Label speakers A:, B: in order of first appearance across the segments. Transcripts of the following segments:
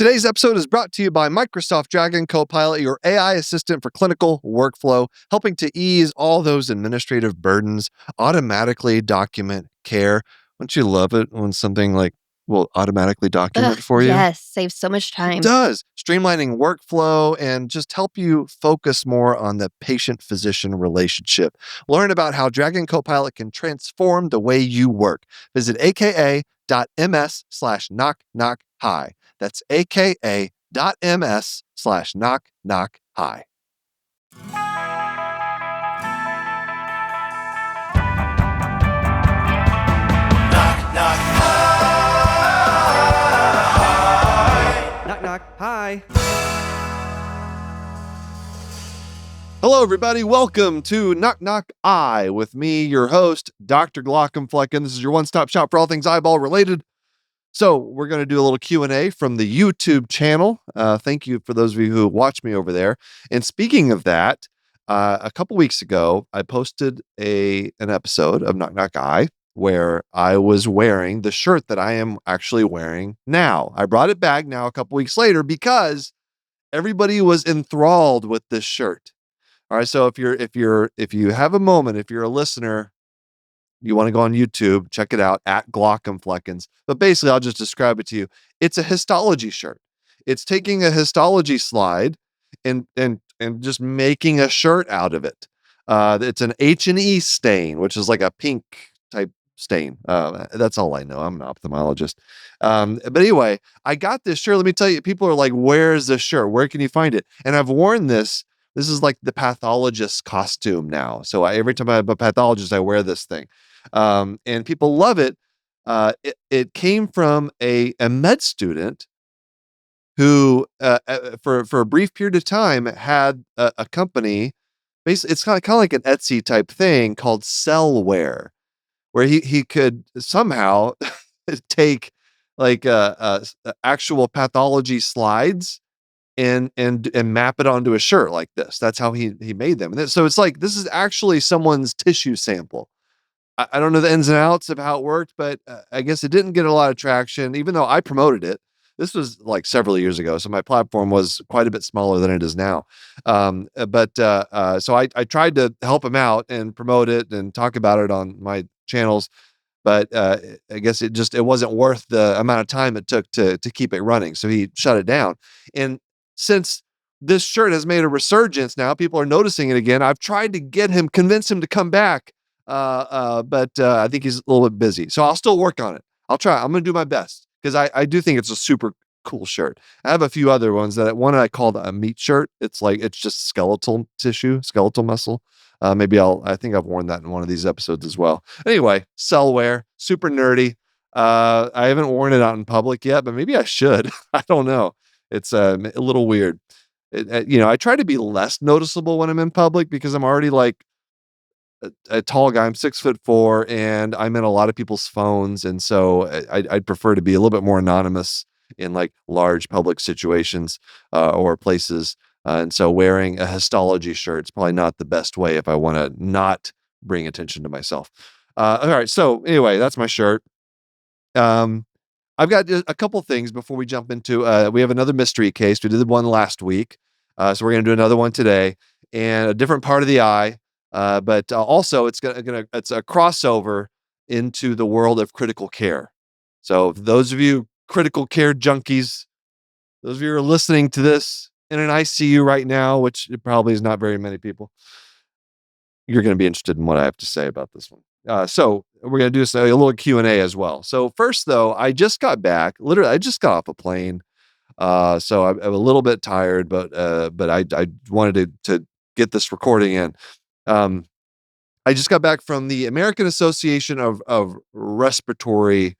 A: Today's episode is brought to you by Microsoft Dragon Copilot, your AI assistant for clinical workflow, helping to ease all those administrative burdens, automatically document care. Wouldn't you love it when something will automatically document for you?
B: Yes, saves so much
A: It
B: time.
A: does. Streamlining workflow and just help you focus more on the patient-physician relationship. Learn about how Dragon Copilot can transform the way you work. Visit aka.ms/knock-knock-hi. That's aka.ms/knock-knock-hi.
C: Knock, knock. Hi.
A: Hello, everybody. Welcome to Knock Knock Eye with me, your host, Dr. Glockenflecken. This is your one-stop shop for all things eyeball related. So we're going to do a little Q&A from the YouTube channel. Thank you for those of you who watch me over there. And speaking of that, a couple weeks ago, I posted an episode of Knock Knock Eye where I was wearing the shirt that I am actually wearing now. I brought it back now a couple weeks later because everybody was enthralled with this shirt. All right, so if you have a moment, if you're a listener, you want to go on YouTube, check it out at Glockenfleckens. But basically, I'll just describe it to you. It's a histology shirt. It's taking a histology slide and just making a shirt out of it. It's an H&E stain, which is like a pink type stain. That's all I know. I'm an ophthalmologist. But anyway, I got this shirt. Let me tell you, people are like, where's this shirt? Where can you find it? And I've worn this. This is like the pathologist costume now. So every time I'm a pathologist, I wear this thing. And people love it. It came from a med student who, for a brief period of time, had a company. Basically, it's kind of like an Etsy type thing called Cellware, where he could somehow take like actual pathology slides and map it onto a shirt like this. That's how he made them. And so it's like this is actually someone's tissue sample. I don't know the ins and outs of how it worked, but I guess it didn't get a lot of traction, even though I promoted it. This was like several years ago, so my platform was quite a bit smaller than it is now. So I tried to help him out and promote it and talk about it on my channels, but I guess it wasn't worth the amount of time it took to keep it running. So he shut it down. And since this shirt has made a resurgence now, people are noticing it again. I've tried to convince him to come back. But I think he's a little bit busy. So I'll still work on it. I'll try. I'm going to do my best because I do think it's a super cool shirt. I have a few other ones. One I called a meat shirt. It's just skeletal tissue, skeletal muscle. I think I've worn that in one of these episodes as well. Anyway, Cellware, super nerdy. I haven't worn it out in public yet, but maybe I should. I don't know. It's a little weird. I try to be less noticeable when I'm in public because I'm already like a tall guy. I'm 6'4", and I'm in a lot of people's phones, and so I'd prefer to be a little bit more anonymous in like large public situations or places. And so wearing a histology shirt is probably not the best way if I want to not bring attention to myself. All right. So anyway, that's my shirt. I've got a couple things before we jump into. We have another mystery case. We did one last week, so we're going to do another one today, and a different part of the eye. But also it's a crossover into the world of critical care. So those of you critical care junkies, those of you who are listening to this in an ICU right now, which it probably is not very many people, you're going to be interested in what I have to say about this one. So we're going to do a little Q&A as well. So first though, I just got back, literally I just got off a plane. So I'm a little bit tired, but I wanted to get this recording in. I just got back from the American Association of Respiratory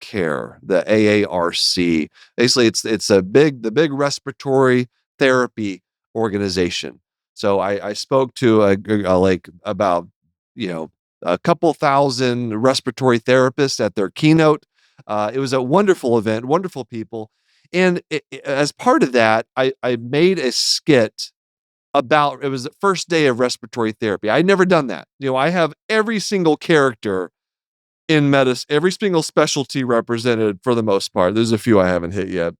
A: Care, the AARC. Basically, it's the big respiratory therapy organization. So I spoke to about a couple thousand respiratory therapists at their keynote. It was a wonderful event, wonderful people, and as part of that, I made a skit about, it was the first day of respiratory therapy. I'd never done that. I have every single character in medicine, every single specialty represented for the most part. There's a few I haven't hit yet.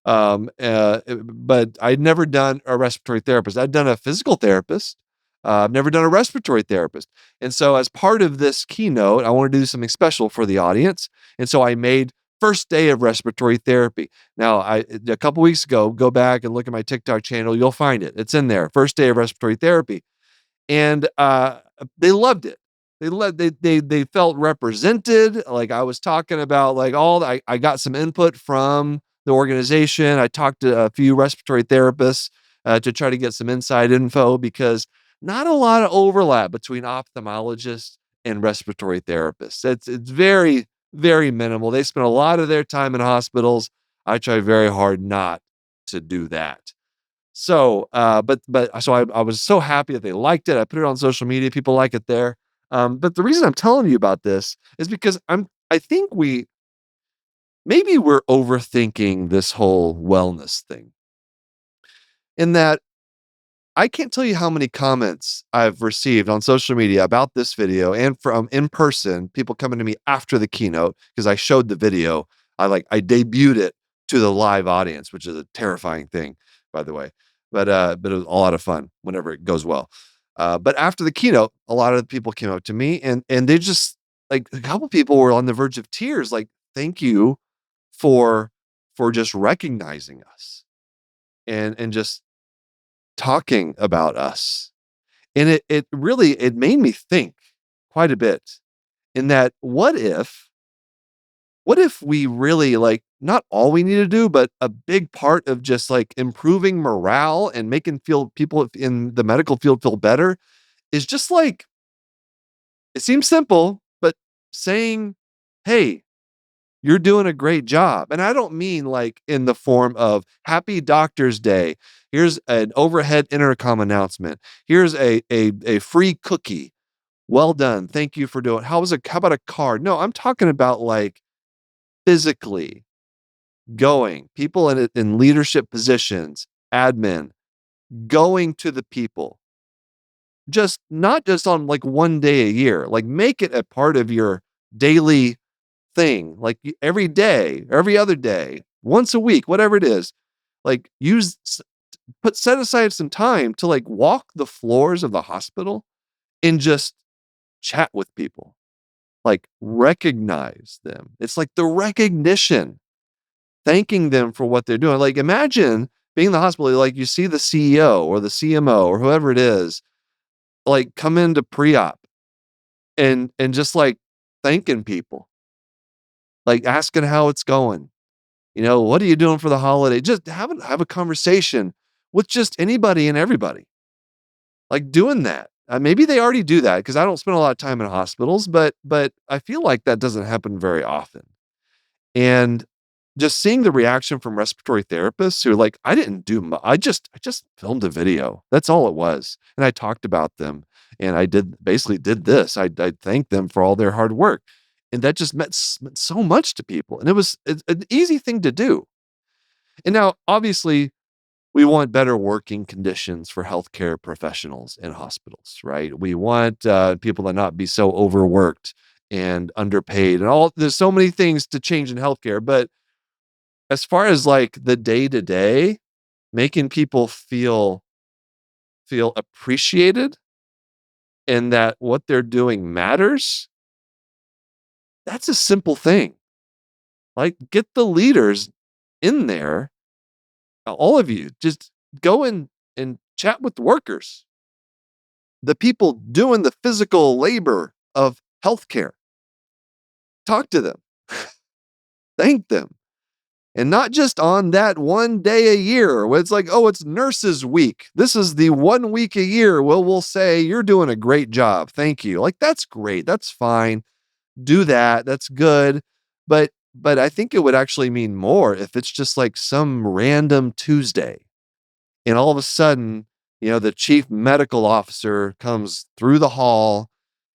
A: But I'd never done a respiratory therapist. I'd done a physical therapist. I've never done a respiratory therapist. And so as part of this keynote, I wanted to do something special for the audience. And so I made first day of respiratory therapy. Now, a couple weeks ago, go back and look at my TikTok channel. You'll find it. It's in there. First day of respiratory therapy. And they loved it. They felt represented. Like I was talking about like I got some input from the organization. I talked to a few respiratory therapists to try to get some inside info because not a lot of overlap between ophthalmologists and respiratory therapists. It's very, very minimal. They spend a lot of their time in hospitals. I try very hard not to do that. So, I was so happy that they liked it. I put it on social media. People like it there. But the reason I'm telling you about this is because I think maybe we're overthinking this whole wellness thing in that I can't tell you how many comments I've received on social media about this video and from in person, people coming to me after the keynote because I showed the video. I debuted it to the live audience, which is a terrifying thing, by the way. But it was a lot of fun whenever it goes well. But after the keynote, a lot of the people came up to me and they just like a couple people were on the verge of tears, like, thank you for just recognizing us and just talking about us. And it really it made me think quite a bit in that what if we really like not all we need to do, but a big part of just like improving morale and making feel people in the medical field feel better is just like it seems simple, but saying, hey, you're doing a great job. And I don't mean like in the form of happy doctor's day. Here's an overhead intercom announcement. Here's a free cookie. Well done. Thank you for doing. How about a card? No, I'm talking about like physically going, people in leadership positions, admin, going to the people. Just not just on like one day a year, like make it a part of your daily thing, like every day, every other day, once a week, whatever it is, like set aside some time to like walk the floors of the hospital and just chat with people, like recognize them. It's like the recognition, thanking them for what they're doing. Like imagine being in the hospital, like you see the CEO or the CMO or whoever it is, like come into pre-op and just like thanking people, like asking how it's going. You know, what are you doing for the holiday? Just have a conversation with just anybody and everybody. Like doing that. Maybe they already do that because I don't spend a lot of time in hospitals, but I feel like that doesn't happen very often. And just seeing the reaction from respiratory therapists who are like, I didn't do I just filmed a video. That's all it was. And I talked about them and I basically did this. I thanked them for all their hard work. And that just meant so much to people. And it's an easy thing to do. And now, obviously, we want better working conditions for healthcare professionals in hospitals, right? We want people to not be so overworked and underpaid and all. There's so many things to change in healthcare. But as far as like the day to day, making people feel appreciated and that what they're doing matters, that's a simple thing. Like get the leaders in there, all of you, just go and chat with the workers, the people doing the physical labor of healthcare. Talk to them, thank them. And not just on that one day a year where it's like, oh, it's nurses week. This is the 1 week a year. Well, we'll say you're doing a great job. Thank you. Like, that's great. That's fine. Do that. That's good. But I think it would actually mean more if it's just like some random Tuesday and all of a sudden, you know, the chief medical officer comes through the hall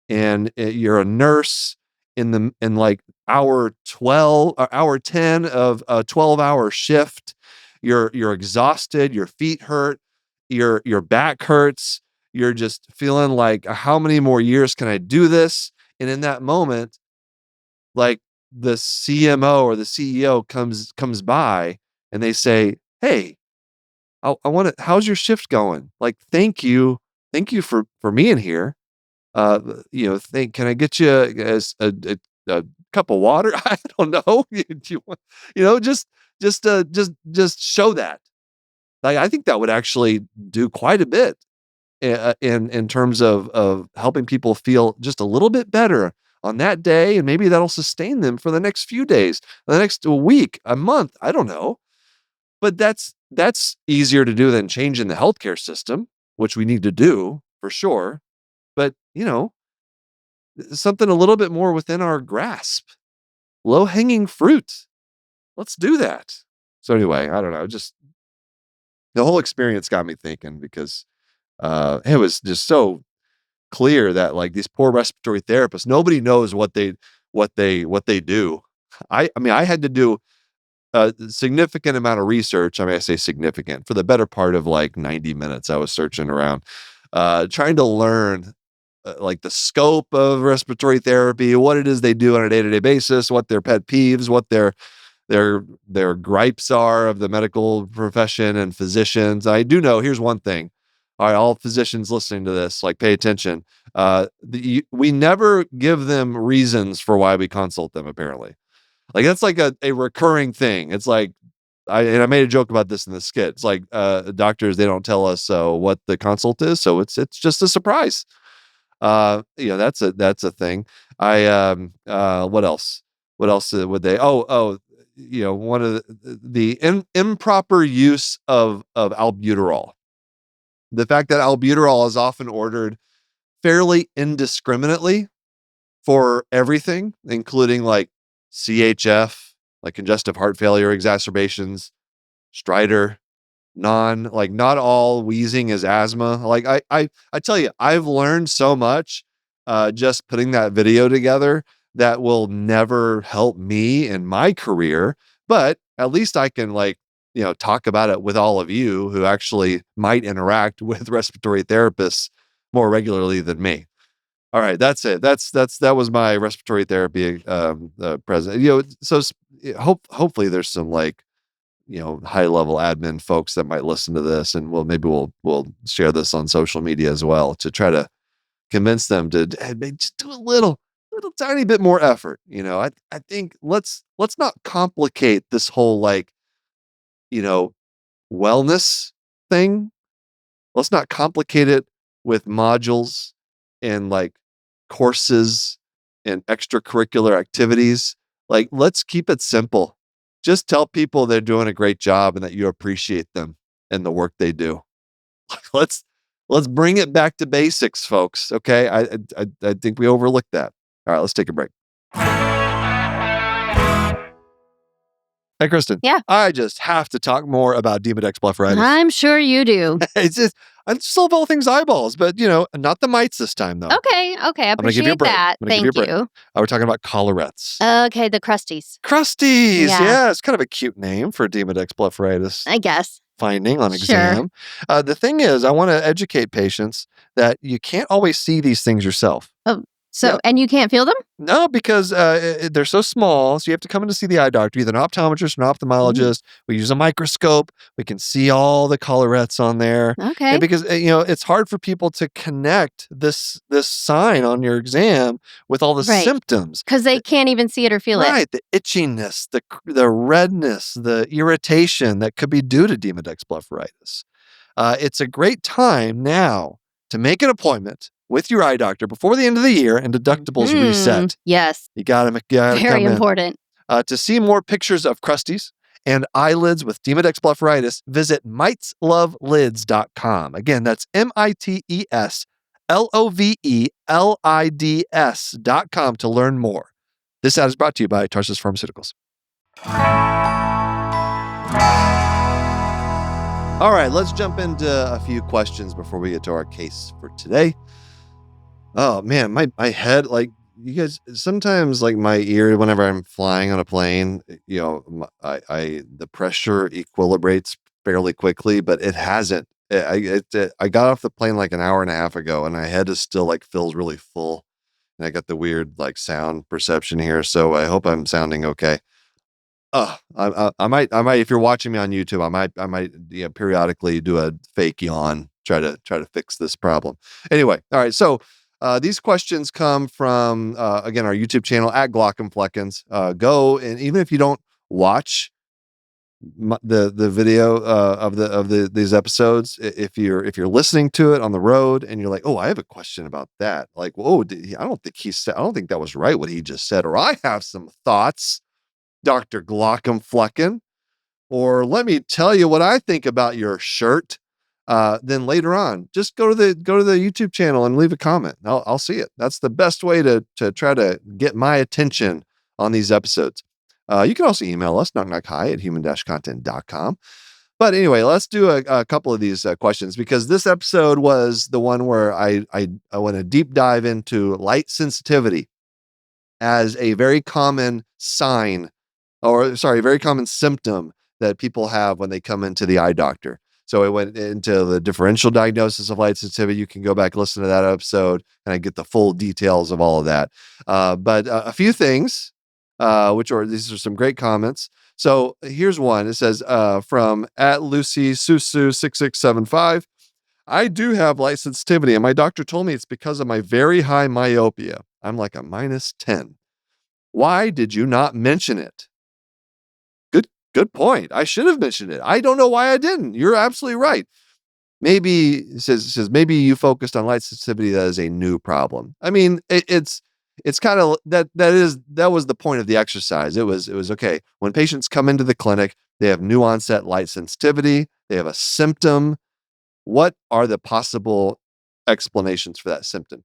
A: and you're a nurse in like hour 12 or hour 10 of a 12-hour shift. You're exhausted, your feet hurt, your back hurts, you're just feeling like how many more years can I do this? And in that moment, like the CMO or the CEO comes by and they say, "Hey, I want to. How's your shift going? Like, thank you for being here. Can I get you a cup of water? I don't know. Do you want, just show that. Like, I think that would actually do quite a bit in terms of helping people feel just a little bit better on that day, and maybe that'll sustain them for the next few days, the next week, a month. I don't know, but that's easier to do than changing the healthcare system, which we need to do for sure. But something a little bit more within our grasp, low hanging fruit. Let's do that. So anyway, I don't know. Just the whole experience got me thinking because it was just so clear that like these poor respiratory therapists, nobody knows what they do. I mean, I had to do a significant amount of research. I mean, I say significant for the better part of like 90 minutes. I was searching around, trying to learn like the scope of respiratory therapy, what it is they do on a day-to-day basis, what their pet peeves, what their gripes are of the medical profession and physicians. I do know, here's one thing. All right, all physicians listening to this, like, pay attention. We never give them reasons for why we consult them, apparently. Like, that's like a recurring thing. It's like, I made a joke about this in the skit. It's like, doctors, they don't tell us what the consult is, so it's just a surprise. That's a thing. What else? What else would they? One of the improper use of albuterol. The fact that albuterol is often ordered fairly indiscriminately for everything, including like CHF, like congestive heart failure exacerbations, stridor, not all wheezing is asthma. Like I tell you, I've learned so much just putting that video together that will never help me in my career, but at least I can talk about it with all of you who actually might interact with respiratory therapists more regularly than me. All right, that's it. That was my respiratory therapy present. So hopefully there's some high level admin folks that might listen to this, and we'll share this on social media as well to try to convince them to just do a little tiny bit more effort. I think let's not complicate this whole wellness thing. Let's not complicate it with modules and courses and extracurricular activities. Let's keep it simple. Just tell people they're doing a great job and that you appreciate them and the work they do. Let's bring it back to basics, folks. Okay. I think we overlooked that. All right, let's take a break. Hey, Kristen.
B: Yeah.
A: I just have to talk more about Demodex blepharitis.
B: I'm sure you do.
A: I just love all things eyeballs, but not the mites this time though.
B: Okay. I appreciate that. Thank you.
A: We're talking about collarettes.
B: Okay, the crusties.
A: Crusties.
B: Yeah.
A: Yeah, it's kind of a cute name for Demodex blepharitis.
B: I guess.
A: Finding on
B: Sure.
A: exam. The thing is, I want to educate patients that you can't always see these things yourself.
B: And you can't feel them?
A: No, because they're so small. So you have to come in to see the eye doctor, either an optometrist or an ophthalmologist. We use a microscope. We can see all the collarettes on there.
B: Okay.
A: And because it's hard for people to connect this sign on your exam with all the symptoms.
B: Because they can't even see it or feel it.
A: Right. The itchiness, the redness, the irritation that could be due to Demodex blepharitis. It's a great time now to make an appointment with your eye doctor before the end of the year and deductibles reset.
B: Yes.
A: You got to
B: Very important.
A: To see more pictures of crusties and eyelids with Demodex blepharitis, visit miteslovelids.com. Again, that's miteslovelids.com to learn more. This ad is brought to you by Tarsus Pharmaceuticals. All right, let's jump into a few questions before we get to our case for today. Oh man, my head, you guys, sometimes my ear, whenever I'm flying on a plane, the pressure equilibrates fairly quickly, but it hasn't. I got off the plane an hour and a half ago, and my head is still feels really full, and I got the weird sound perception here. So I hope I'm sounding okay. I might, if you're watching me on YouTube, I might, periodically do a fake yawn, try to fix this problem. Anyway, all right. So, these questions come from, again, our YouTube channel at Glockenfleckens. Go, and even if you don't watch the video of these episodes, if you're listening to it on the road and you're like, oh, I have a question about that, like, whoa, I don't think that was right what he just said, or I have some thoughts, Dr. Glockenflecken, or let me tell you what I think about your shirt. Then later on, just go to the YouTube channel and leave a comment. I'll see it. That's the best way to try to get my attention on these episodes. You can also email us, knockknockhi@human-content.com. But anyway, let's do a couple of these questions, because this episode was the one where I want to deep dive into light sensitivity as a very common very common symptom that people have when they come into the eye doctor. So it went into the differential diagnosis of light sensitivity. You can go back, listen to that episode, and I get the full details of all of that. But a few things, these are some great comments. So here's one. It says, from @LucySusu6675, I do have light sensitivity, and my doctor told me it's because of my very high myopia. I'm like a -10. Why did you not mention it? Good point. I should have mentioned it. I don't know why I didn't. You're absolutely right. Maybe it says maybe you focused on light sensitivity that is a new problem. I mean, it's kind of that was the point of the exercise. It was okay. When patients come into the clinic, they have new onset light sensitivity, they have a symptom. What are the possible explanations for that symptom?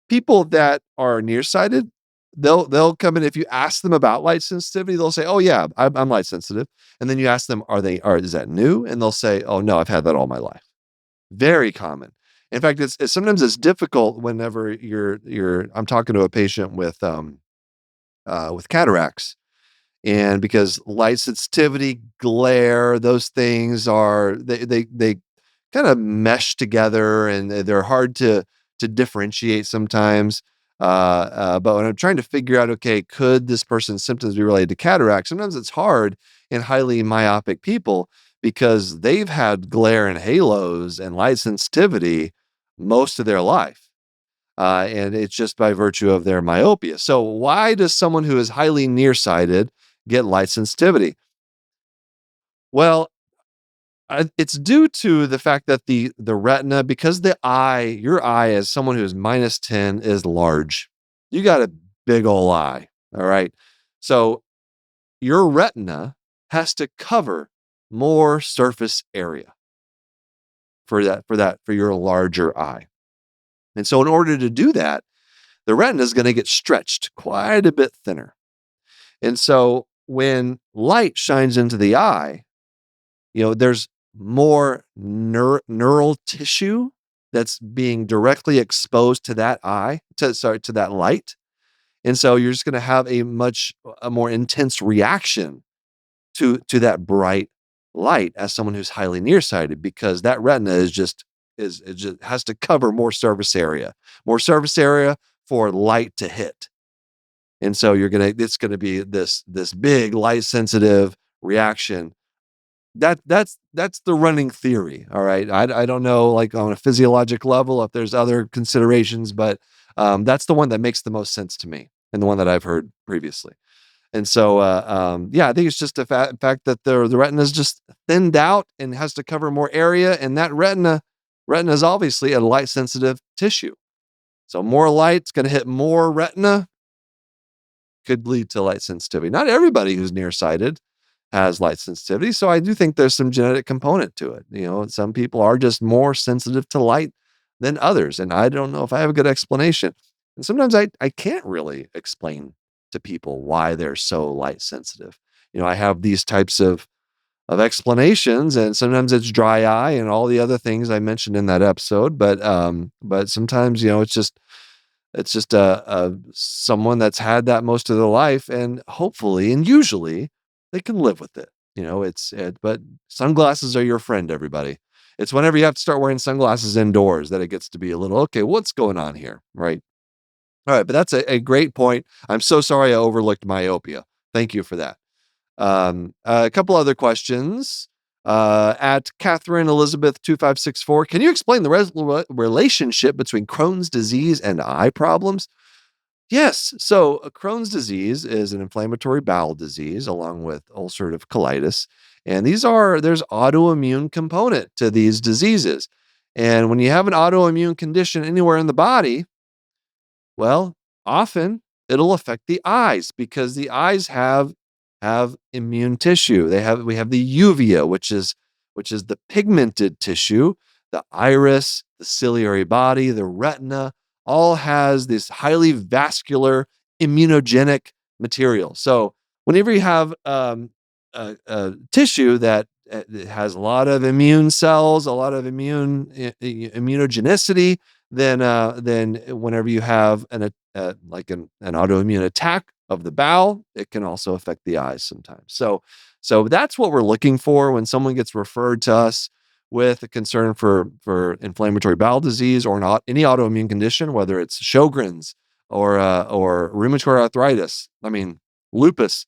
A: People that are nearsighted, they'll come in. If you ask them about light sensitivity, they'll say, "Oh yeah, I'm light sensitive." And then you ask them, is that new? And they'll say, "Oh no, I've had that all my life." Very common. In fact, it's sometimes it's difficult whenever I'm talking to a patient with cataracts, and because light sensitivity, glare, those things they kind of mesh together, and they're hard to differentiate sometimes. But when I'm trying to figure out, okay, could this person's symptoms be related to cataract? Sometimes it's hard in highly myopic people because they've had glare and halos and light sensitivity most of their life. And it's just by virtue of their myopia. So why does someone who is highly nearsighted get light sensitivity? Well, it's due to the fact that the retina, because your eye as someone who's -10 is large. You got a big old eye. All right. So your retina has to cover more surface area for your larger eye. And so in order to do that, the retina is going to get stretched quite a bit thinner. And so when light shines into the eye, there's more neural tissue that's being directly exposed to that to that light. And so you're just going to have a more intense reaction to that bright light as someone who's highly nearsighted, because that retina it just has to cover more surface area for light to hit. And so it's going to be this big light sensitive reaction. That's the running theory. All right. I don't know, like on a physiologic level, if there's other considerations, but that's the one that makes the most sense to me and the one that I've heard previously. And so, I think it's just the fact that the retina is just thinned out and has to cover more area. And that retina is obviously a light sensitive tissue. So more light's going to hit more retina, could lead to light sensitivity. Not everybody who's nearsighted has light sensitivity. So I do think there's some genetic component to it. Some people are just more sensitive to light than others. And I don't know if I have a good explanation. And sometimes I can't really explain to people why they're so light sensitive. I have these types of explanations, and sometimes it's dry eye and all the other things I mentioned in that episode. But sometimes, it's just someone that's had that most of their life, and hopefully and usually they can live with it. But sunglasses are your friend, everybody. It's whenever you have to start wearing sunglasses indoors that it gets to be a little, okay, what's going on here? Right. All right. But that's a great point. I'm so sorry I overlooked myopia. Thank you for that. A couple other questions. At Catherine Elizabeth 2564, can you explain the relationship between Crohn's disease and eye problems? Yes. So Crohn's disease is an inflammatory bowel disease along with ulcerative colitis. And there's autoimmune component to these diseases. And when you have an autoimmune condition anywhere in the body, well, often it'll affect the eyes because the eyes have immune tissue. We have the uvea, which is the pigmented tissue, the iris, the ciliary body, the retina, all has this highly vascular immunogenic material. So whenever you have a tissue that it has a lot of immune cells, a lot of immunogenicity, then whenever you have an autoimmune attack of the bowel, it can also affect the eyes sometimes. So that's what we're looking for when someone gets referred to us with a concern for inflammatory bowel disease or any autoimmune condition, whether it's Sjogren's or rheumatoid arthritis. I mean, lupus.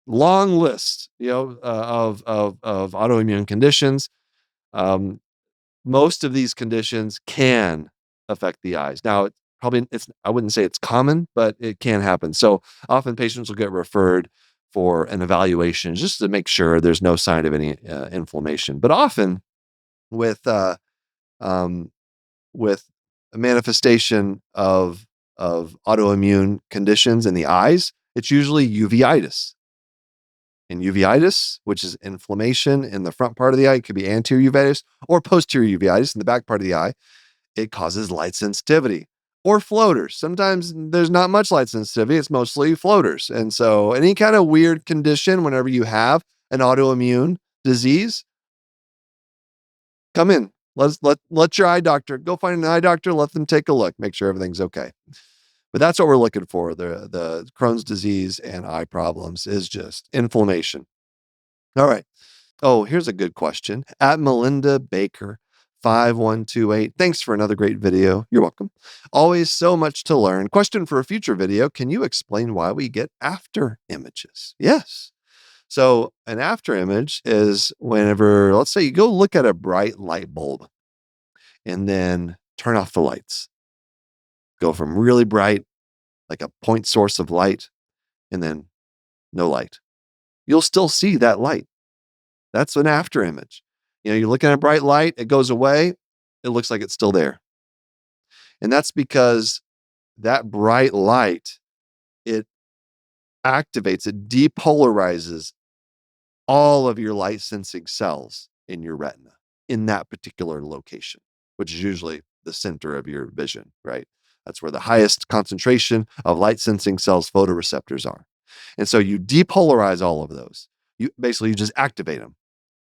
A: Long list, of autoimmune conditions. Most of these conditions can affect the eyes. Now, I wouldn't say it's common, but it can happen. So often patients will get referred for an evaluation just to make sure there's no sign of any inflammation. But often with with a manifestation of autoimmune conditions in the eyes, it's usually uveitis. And uveitis, which is inflammation in the front part of the eye, it could be anterior uveitis or posterior uveitis in the back part of the eye. It causes light sensitivity or floaters. Sometimes there's not much light sensitivity. It's mostly floaters. And so any kind of weird condition, whenever you have an autoimmune disease, come in. Let your eye doctor, go find an eye doctor, let them take a look, make sure everything's okay. But that's what we're looking for. The Crohn's disease and eye problems is just inflammation. All right. Oh, here's a good question. At Melinda Baker 5128. Thanks for another great video. You're welcome. Always so much to learn. Question for a future video. Can you explain why we get after images? Yes. So an after image is whenever, let's say you go look at a bright light bulb and then turn off the lights. Go from really bright, like a point source of light, and then no light. You'll still see that light. That's an after image. You're looking at a bright light, it goes away, it looks like it's still there. And that's because that bright light, it activates, it depolarizes all of your light sensing cells in your retina in that particular location, which is usually the center of your vision, right? That's where the highest concentration of light sensing cells, photoreceptors, are. And so you depolarize all of those. You just activate them.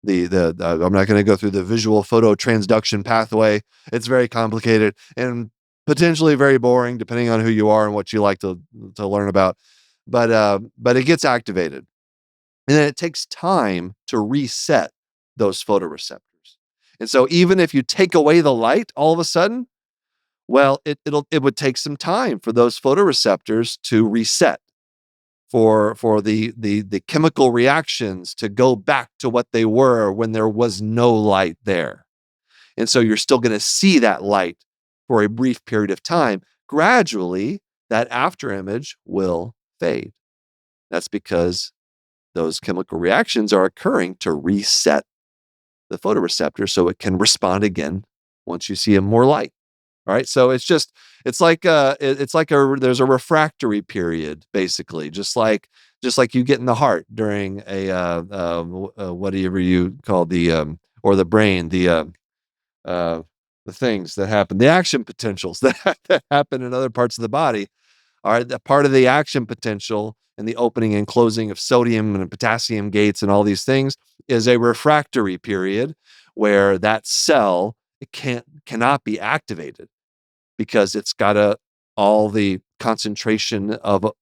A: I'm not going to go through the visual phototransduction pathway. It's very complicated and potentially very boring, depending on who you are and what you like to learn about. But it gets activated, and then it takes time to reset those photoreceptors. And so even if you take away the light, all of a sudden, well, it would take some time for those photoreceptors to reset, for the chemical reactions to go back to what they were when there was no light there. And so you're still going to see that light for a brief period of time. Gradually, that after image will fade. That's because those chemical reactions are occurring to reset the photoreceptor so it can respond again once you see more light. All right. So there's a refractory period, basically, just like you get in the heart during whatever you call or the brain, the things that happen, the action potentials that happen in other parts of the body. All right. That part of the action potential and the opening and closing of sodium and potassium gates and all these things is a refractory period where that cell cannot be activated, because it's got all the concentration of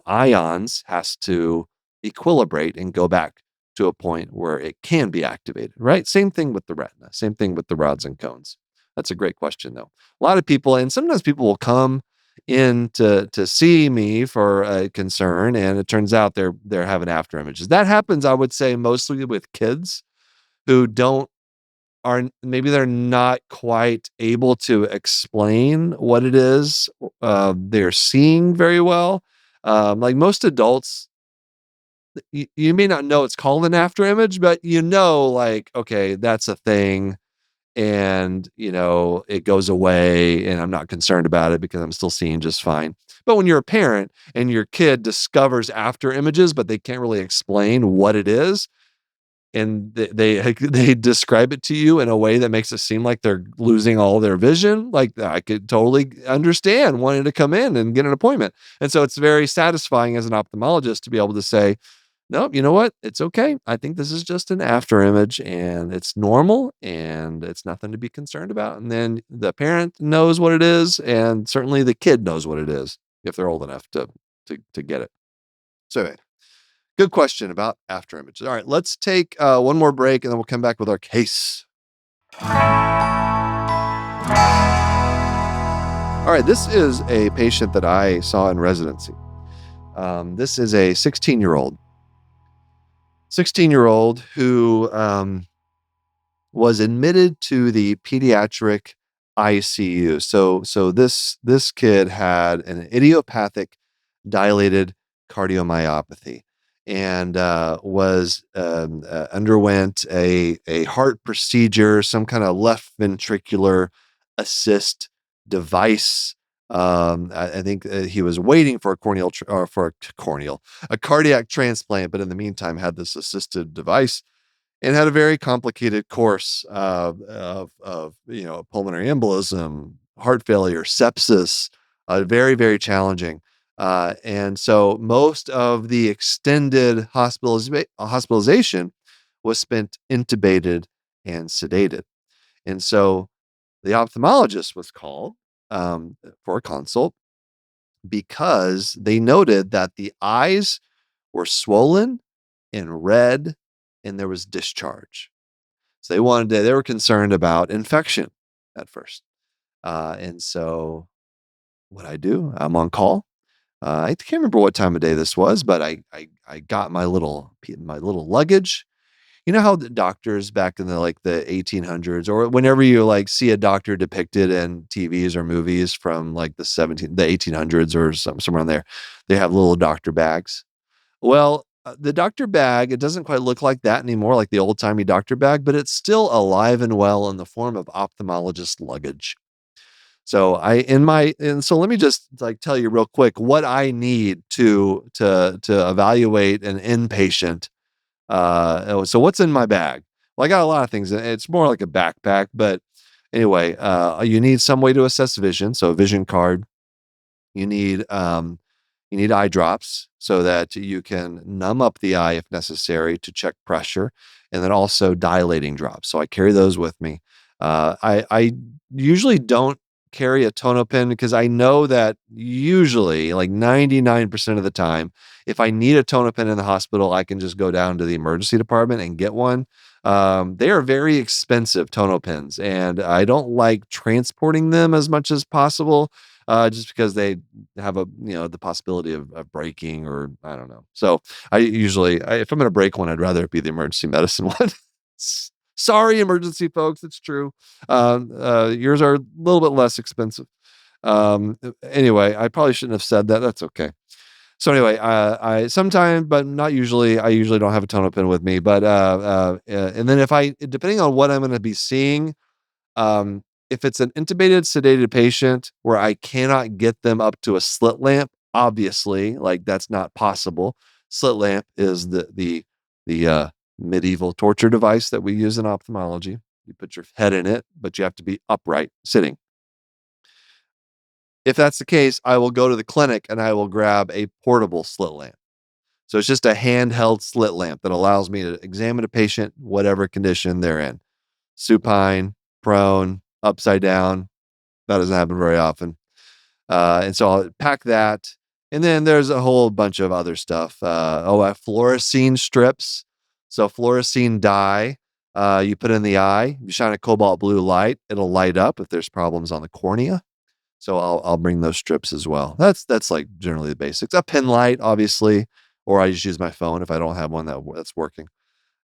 A: ions has to equilibrate and go back to a point where it can be activated, right? Same thing with the retina, same thing with the rods and cones. That's a great question, though. A lot of people, and sometimes people will come in to see me for a concern, and it turns out they're having after images. That happens, I would say, mostly with kids who don't are maybe they're not quite able to explain what it is they're seeing very well. Like most adults, you may not know it's called an after image, but like, okay, that's a thing, and it goes away, and I'm not concerned about it because I'm still seeing just fine. But when you're a parent and your kid discovers after images, but they can't really explain what it is, and they describe it to you in a way that makes it seem like they're losing all their vision, like, I could totally understand wanting to come in and get an appointment. And so it's very satisfying as an ophthalmologist to be able to say, nope, you know what? It's okay. I think this is just an after image, and it's normal, and it's nothing to be concerned about. And then the parent knows what it is, and certainly the kid knows what it is if they're old enough to get it. So anyway, good question about after images. All right, let's take one more break, and then we'll come back with our case. All right, this is a patient that I saw in residency. This is a 16-year-old who was admitted to the pediatric ICU. So this kid had an idiopathic dilated cardiomyopathy, and underwent a heart procedure, some kind of left ventricular assist device. I think he was waiting for a cardiac transplant, but in the meantime had this assisted device, and had a very complicated course of pulmonary embolism, heart failure, sepsis, very, very challenging. And so most of the extended hospitalization was spent intubated and sedated. And so the ophthalmologist was called for a consult because they noted that the eyes were swollen and red, and there was discharge. So they were concerned about infection at first. And so what I do, I'm on call. I can't remember what time of day this was, but I got my little luggage. You know how the doctors back in the 1800s, or whenever you see a doctor depicted in TVs or movies from the 1800s or somewhere around there, they have little doctor bags. Well, the doctor bag, it doesn't quite look like that anymore, like the old-timey doctor bag, but it's still alive and well in the form of ophthalmologist luggage. So so let me just tell you real quick what I need to evaluate an inpatient. So what's in my bag? Well, I got a lot of things. It's more like a backpack, but anyway, you need some way to assess vision, so a vision card. You need eye drops so that you can numb up the eye if necessary to check pressure, and then also dilating drops. So I carry those with me. I usually don't carry a tono pen because I know that usually, like 99% of the time, if I need a tono pen in the hospital, I can just go down to the emergency department and get one. They are very expensive tono pens, and I don't like transporting them as much as possible, just because they have the possibility of breaking, or I don't know. So if I'm going to break one, I'd rather it be the emergency medicine one. Sorry, emergency folks, it's true. Yours are a little bit less expensive. Anyway, I probably shouldn't have said that. That's okay. So anyway, I sometimes, but not usually, I usually don't have a tono pen with me, but, and then depending on what I'm going to be seeing, if it's an intubated, sedated patient where I cannot get them up to a slit lamp, obviously, that's not possible. Slit lamp is the medieval torture device that we use in ophthalmology. You put your head in it, but you have to be upright sitting. If that's the case, I will go to the clinic and I will grab a portable slit lamp. So it's just a handheld slit lamp that allows me to examine a patient, whatever condition they're in. Supine, prone, upside down. That doesn't happen very often. And so I'll pack that. And then there's a whole bunch of other stuff. Fluorescein strips. So fluorescein dye, you put in the eye, you shine a cobalt blue light, it'll light up if there's problems on the cornea. So I'll bring those strips as well. That's like generally the basics. A pen light, obviously, or I just use my phone if I don't have one that's working.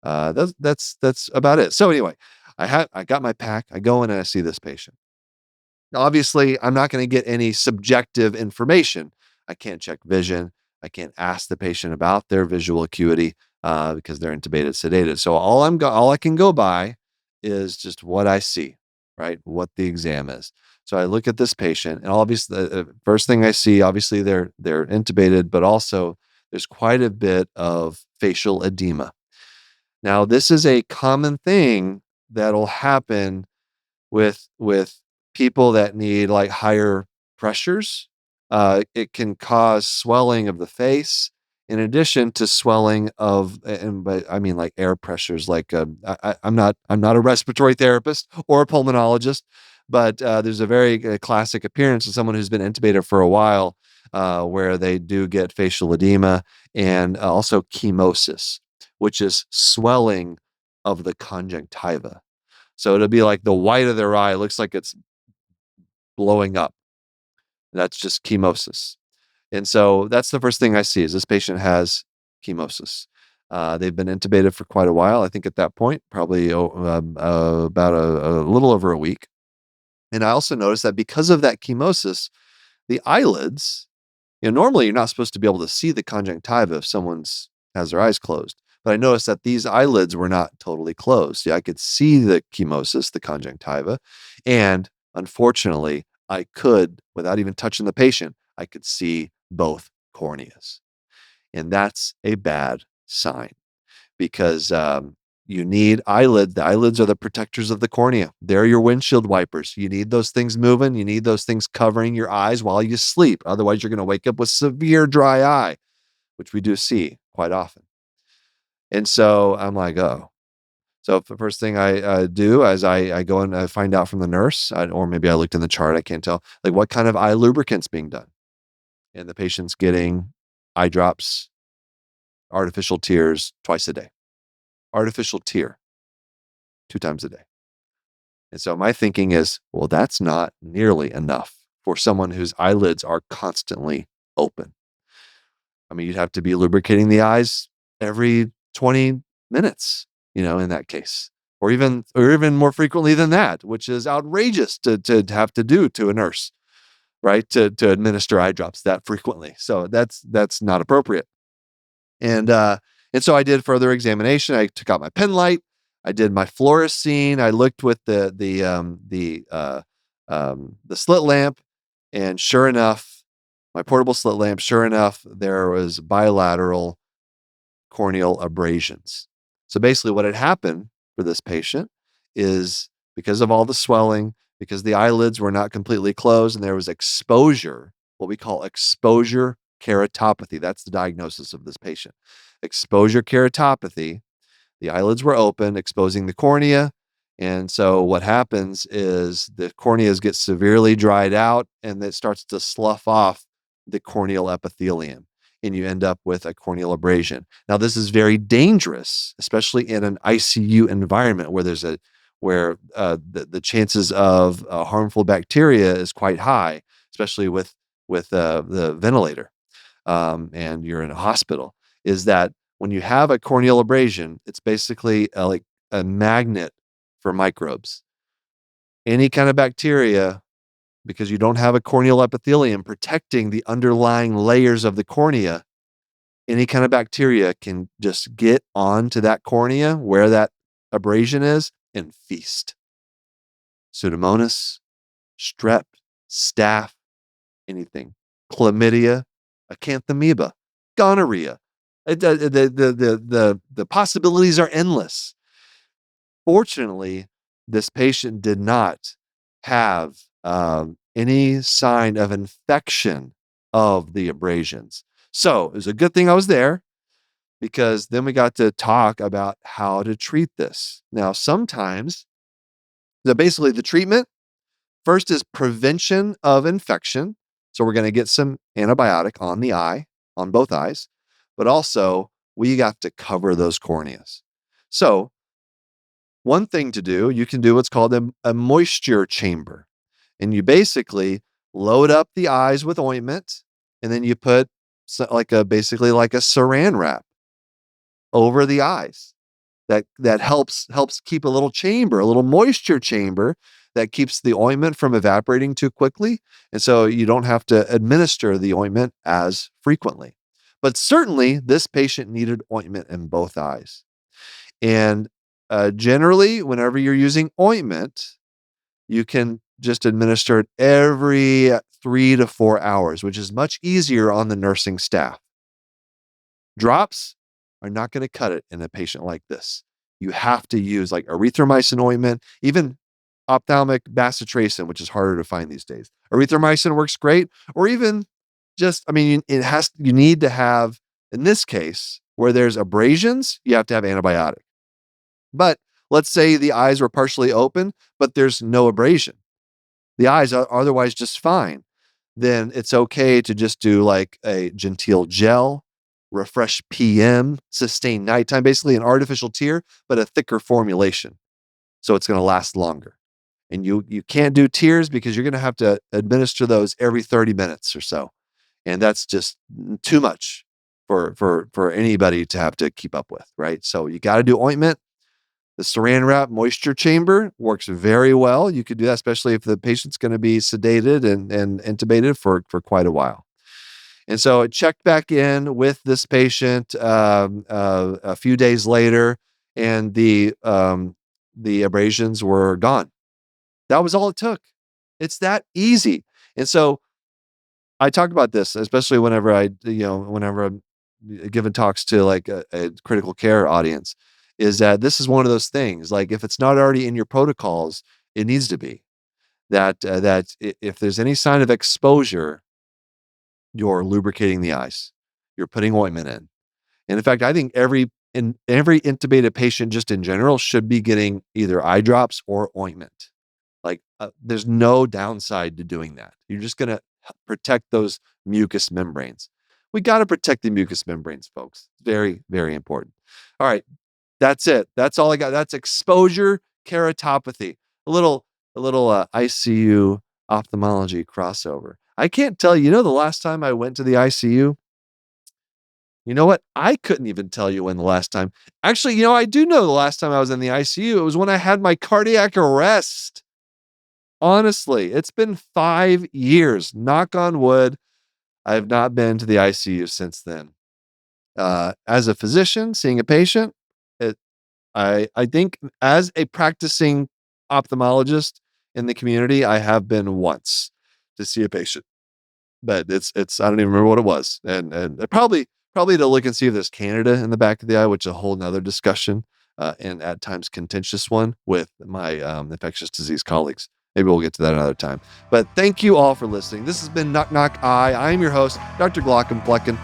A: That's about it. So anyway, I got my pack. I go in and I see this patient. Now, obviously, I'm not going to get any subjective information. I can't check vision. I can't ask the patient about their visual acuity because they're intubated, sedated. So all I can go by is just what I see, right? What the exam is. So I look at this patient, and obviously, the first thing I see, obviously, they're intubated, but also there's quite a bit of facial edema. Now, this is a common thing that'll happen with people that need like higher pressures. It can cause swelling of the face, in addition to swelling of, and but I mean like air pressures. Like I'm not a respiratory therapist or a pulmonologist, but there's a very classic appearance of someone who's been intubated for a while, where they do get facial edema and also chemosis, which is swelling of the conjunctiva. So it'll be like the white of their eye looks like it's blowing up. That's just chemosis. And so that's the first thing I see is this patient has chemosis. They've been intubated for quite a while. I think at that point, probably about a little over a week. And I also noticed that because of that chemosis, the eyelids, normally you're not supposed to be able to see the conjunctiva if someone's has their eyes closed. But I noticed that these eyelids were not totally closed. Yeah, I could see the chemosis, the conjunctiva, and unfortunately, I could, without even touching the patient, I could see both corneas. And that's a bad sign because you need eyelids. The eyelids are the protectors of the cornea. They're your windshield wipers. You need those things moving. You need those things covering your eyes while you sleep. Otherwise, you're going to wake up with severe dry eye, which we do see quite often. And so I'm like, oh. So the first thing I do is I go and I find out from the nurse, or maybe I looked in the chart, I can't tell, like what kind of eye lubricant's being done. And the patient's getting eye drops, artificial tears twice a day. Artificial tear 2 times a day. And so my thinking is, well, that's not nearly enough for someone whose eyelids are constantly open. I mean, you'd have to be lubricating the eyes every 20 minutes, in that case, or even more frequently than that, which is outrageous to have to do to a nurse, right? To administer eye drops that frequently. So that's not appropriate. And so I did further examination. I took out my pen light. I did my fluorescein. I looked with the slit lamp, and sure enough, my portable slit lamp, sure enough, there was bilateral corneal abrasions. So basically what had happened for this patient is because of all the swelling, because the eyelids were not completely closed and there was exposure, what we call exposure keratopathy. That's the diagnosis of this patient. Exposure keratopathy, the eyelids were open, exposing the cornea. And so what happens is the corneas get severely dried out and it starts to slough off the corneal epithelium, and you end up with a corneal abrasion. Now, this is very dangerous, especially in an ICU environment where the chances of harmful bacteria is quite high, especially with the ventilator, and you're in a hospital. Is that when you have a corneal abrasion, it's basically like a magnet for microbes. Any kind of bacteria, because you don't have a corneal epithelium protecting the underlying layers of the cornea, any kind of bacteria can just get onto that cornea where that abrasion is and feast. Pseudomonas, strep, staph, anything. Chlamydia, acanthamoeba, gonorrhea. The possibilities are endless. Fortunately, this patient did not have any sign of infection of the abrasions. So it was a good thing I was there, because then we got to talk about how to treat this. Now, sometimes, basically the treatment first is prevention of infection. So we're going to get some antibiotic on the eye, on both eyes, but also we got to cover those corneas. So one thing to do, you can do what's called a moisture chamber. And you basically load up the eyes with ointment, and then you put basically like a saran wrap over the eyes. That helps keep a little chamber, a little moisture chamber that keeps the ointment from evaporating too quickly. And so you don't have to administer the ointment as frequently. But certainly this patient needed ointment in both eyes. And generally, whenever you're using ointment, you can just administer it every 3 to 4 hours, which is much easier on the nursing staff. Drops are not going to cut it in a patient like this. You have to use like erythromycin ointment, even ophthalmic bacitracin, which is harder to find these days. Erythromycin works great, or even just, you need to have, in this case, where there's abrasions, you have to have antibiotic. But let's say the eyes were partially open, but there's no abrasion. The eyes are otherwise just fine. Then it's okay to just do like a genteel gel, Refresh PM, Sustain Nighttime, basically an artificial tear, but a thicker formulation. So it's going to last longer. And you can't do tears because you're going to have to administer those every 30 minutes or so. And that's just too much for anybody to have to keep up with, right? So you got to do ointment. The saran wrap moisture chamber works very well. You could do that, especially if the patient's going to be sedated and intubated for quite a while. And so I checked back in with this patient a few days later, and the abrasions were gone. That was all it took. It's that easy. And so I talked about this, especially whenever I'm giving talks to like a critical care audience, is that this is one of those things. Like if it's not already in your protocols, it needs to be. That if there's any sign of exposure, you're lubricating the eyes. You're putting ointment in. And in fact, I think every intubated patient just in general should be getting either eye drops or ointment. Like there's no downside to doing that. You're just going to protect those mucous membranes. We got to protect the mucous membranes, folks. Very, very important. All right. That's it. That's all I got. That's exposure keratopathy. A little ICU ophthalmology crossover. I can't tell you, the last time I went to the ICU, you know what? I couldn't even tell you when the last time. Actually, I do know the last time I was in the ICU. It was when I had my cardiac arrest. Honestly, it's been 5 years. Knock on wood. I have not been to the ICU since then. As a physician, seeing a patient, I think as a practicing ophthalmologist in the community, I have been once to see a patient, but it's I don't even remember what it was, and probably to look and see if there's Candida in the back of the eye, which is a whole nother discussion, and at times contentious one with my infectious disease colleagues. Maybe we'll get to that another time. But thank you all for listening. This has been Knock Knock Eye. I am your host, Dr. Glockenflecken.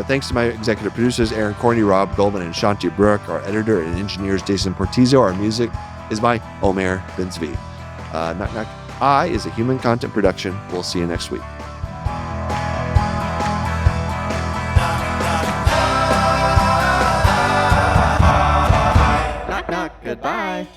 A: Thanks to my executive producers, Aaron Corney, Rob Goldman, and Shanti Brooke. Our editor and engineers, Jason Portizo. Our music is by Omer Ben-Zvi. Knock Knock Eye is a human content production. We'll see you next week.
C: Knock, knock, goodbye.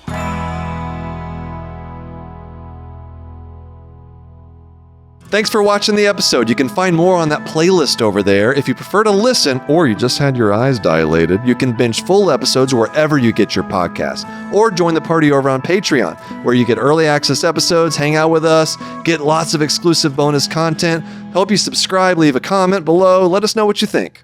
A: Thanks for watching the episode. You can find more on that playlist over there. If you prefer to listen or you just had your eyes dilated, you can binge full episodes wherever you get your podcasts, or join the party over on Patreon, where you get early access episodes, hang out with us, get lots of exclusive bonus content. Hope you subscribe, leave a comment below. Let us know what you think.